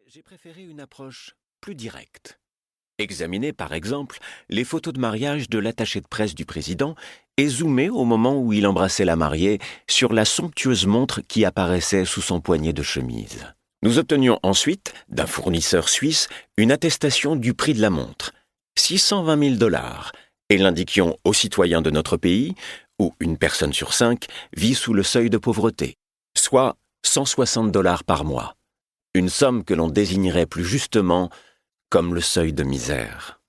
J'ai préféré une approche plus directe. Examiner, par exemple, les photos de mariage de l'attaché de presse du président et zoomer au moment où il embrassait la mariée sur la somptueuse montre qui apparaissait sous son poignet de chemise. Nous obtenions ensuite, d'un fournisseur suisse, une attestation du prix de la montre, 620 000 $, et l'indiquions aux citoyens de notre pays, où une personne sur 5 vit sous le seuil de pauvreté, soit 160 $ par mois. Une somme que l'on désignerait plus justement comme le seuil de misère.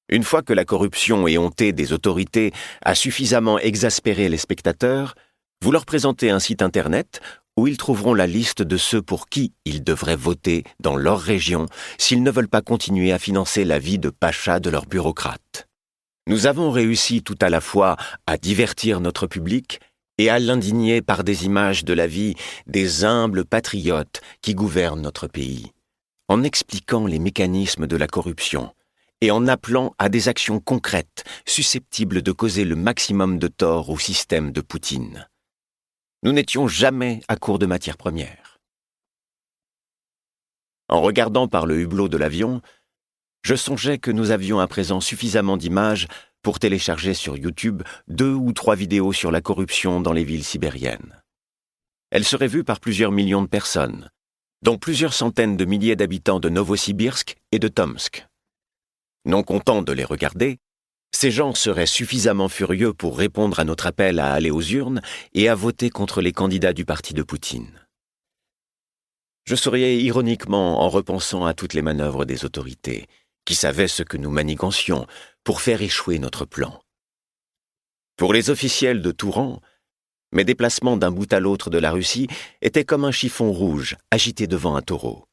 Une fois que la corruption éhontée des autorités a suffisamment exaspéré les spectateurs, vous leur présentez un site internet où ils trouveront la liste de ceux pour qui ils devraient voter dans leur région s'ils ne veulent pas continuer à financer la vie de pacha de leurs bureaucrates. Nous avons réussi tout à la fois à divertir notre public et à l'indigner par des images de la vie des humbles patriotes qui gouvernent notre pays, en expliquant les mécanismes de la corruption et en appelant à des actions concrètes susceptibles de causer le maximum de tort au système de Poutine. Nous n'étions jamais à court de matières premières. En regardant par le hublot de l'avion, je songeais que nous avions à présent suffisamment d'images pour télécharger sur YouTube 2 ou 3 vidéos sur la corruption dans les villes sibériennes. Elles seraient vues par plusieurs millions de personnes, dont plusieurs centaines de milliers d'habitants de Novosibirsk et de Tomsk. Non contents de les regarder, ces gens seraient suffisamment furieux pour répondre à notre appel à aller aux urnes et à voter contre les candidats du parti de Poutine. Je souriais ironiquement en repensant à toutes les manœuvres des autorités, qui savaient ce que nous manigancions pour faire échouer notre plan. Pour les officiels de tout rang, mes déplacements d'un bout à l'autre de la Russie étaient comme un chiffon rouge agité devant un taureau.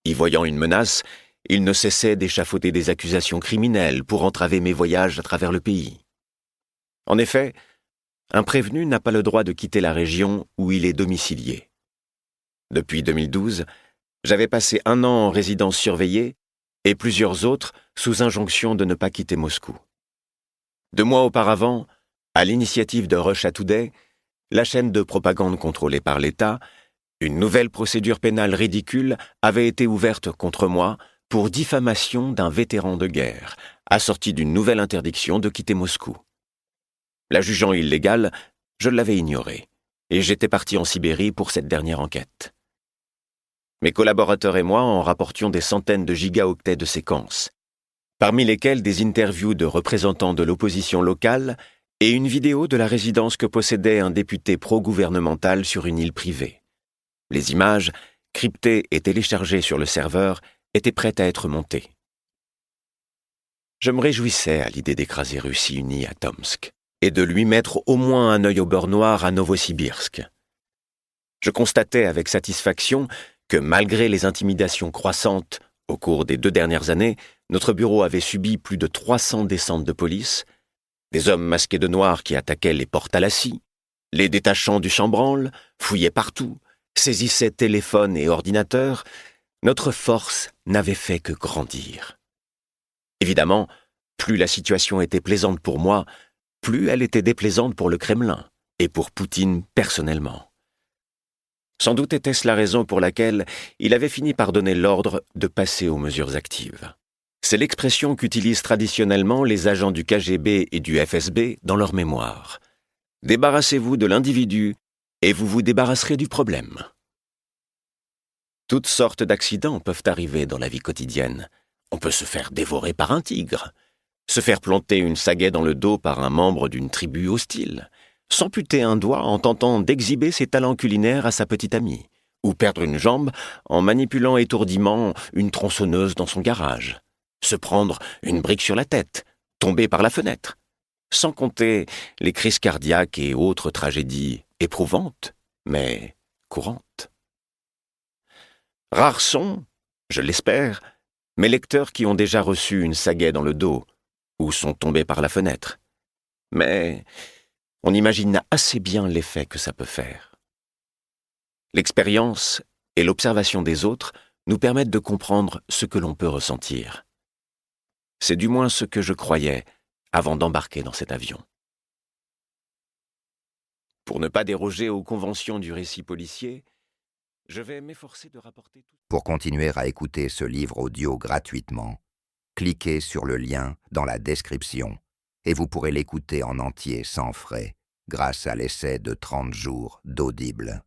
Y voyant une menace, ils ne cessaient d'échafauder des accusations criminelles pour entraver mes voyages à travers le pays. En effet, un prévenu n'a pas le droit de quitter la région où il est domicilié. Depuis 2012, j'avais passé 1 an en résidence surveillée et plusieurs autres sous injonction de ne pas quitter Moscou. 2 mois auparavant, à l'initiative de Russia Today, la chaîne de propagande contrôlée par l'État, une nouvelle procédure pénale ridicule avait été ouverte contre moi pour diffamation d'un vétéran de guerre, assortie d'une nouvelle interdiction de quitter Moscou. La jugeant illégale, je l'avais ignorée, et j'étais parti en Sibérie pour cette dernière enquête. Mes collaborateurs et moi en rapportions des centaines de gigaoctets de séquences, parmi lesquelles des interviews de représentants de l'opposition locale et une vidéo de la résidence que possédait un député pro-gouvernemental sur une île privée. Les images, cryptées et téléchargées sur le serveur, étaient prêtes à être montées. Je me réjouissais à l'idée d'écraser Russie unie à Tomsk et de lui mettre au moins un œil au beurre noir à Novosibirsk. Je constatais avec satisfaction que malgré les intimidations croissantes au cours des 2 dernières années, notre bureau avait subi plus de 300 descentes de police, des hommes masqués de noir qui attaquaient les portes à la scie, les détachants du chambranle, fouillaient partout, saisissaient téléphones et ordinateurs. Notre force n'avait fait que grandir. Évidemment, plus la situation était plaisante pour moi, plus elle était déplaisante pour le Kremlin et pour Poutine personnellement. Sans doute était-ce la raison pour laquelle il avait fini par donner l'ordre de passer aux mesures actives. C'est l'expression qu'utilisent traditionnellement les agents du KGB et du FSB dans leur mémoire. Débarrassez-vous de l'individu et vous vous débarrasserez du problème. Toutes sortes d'accidents peuvent arriver dans la vie quotidienne. On peut se faire dévorer par un tigre, se faire planter une sagaie dans le dos par un membre d'une tribu hostile, s'amputer un doigt en tentant d'exhiber ses talents culinaires à sa petite amie, ou perdre une jambe en manipulant étourdiment une tronçonneuse dans son garage, se prendre une brique sur la tête, tomber par la fenêtre, sans compter les crises cardiaques et autres tragédies éprouvantes, mais courantes. Rares sont, je l'espère, mes lecteurs qui ont déjà reçu une sagaie dans le dos ou sont tombés par la fenêtre. Mais on imagine assez bien l'effet que ça peut faire. L'expérience et l'observation des autres nous permettent de comprendre ce que l'on peut ressentir. C'est du moins ce que je croyais avant d'embarquer dans cet avion. Pour ne pas déroger aux conventions du récit policier, Je vais m'efforcer de rapporter tout. Pour continuer à écouter ce livre audio gratuitement, cliquez sur le lien dans la description et vous pourrez l'écouter en entier sans frais grâce à l'essai de 30 jours d'Audible.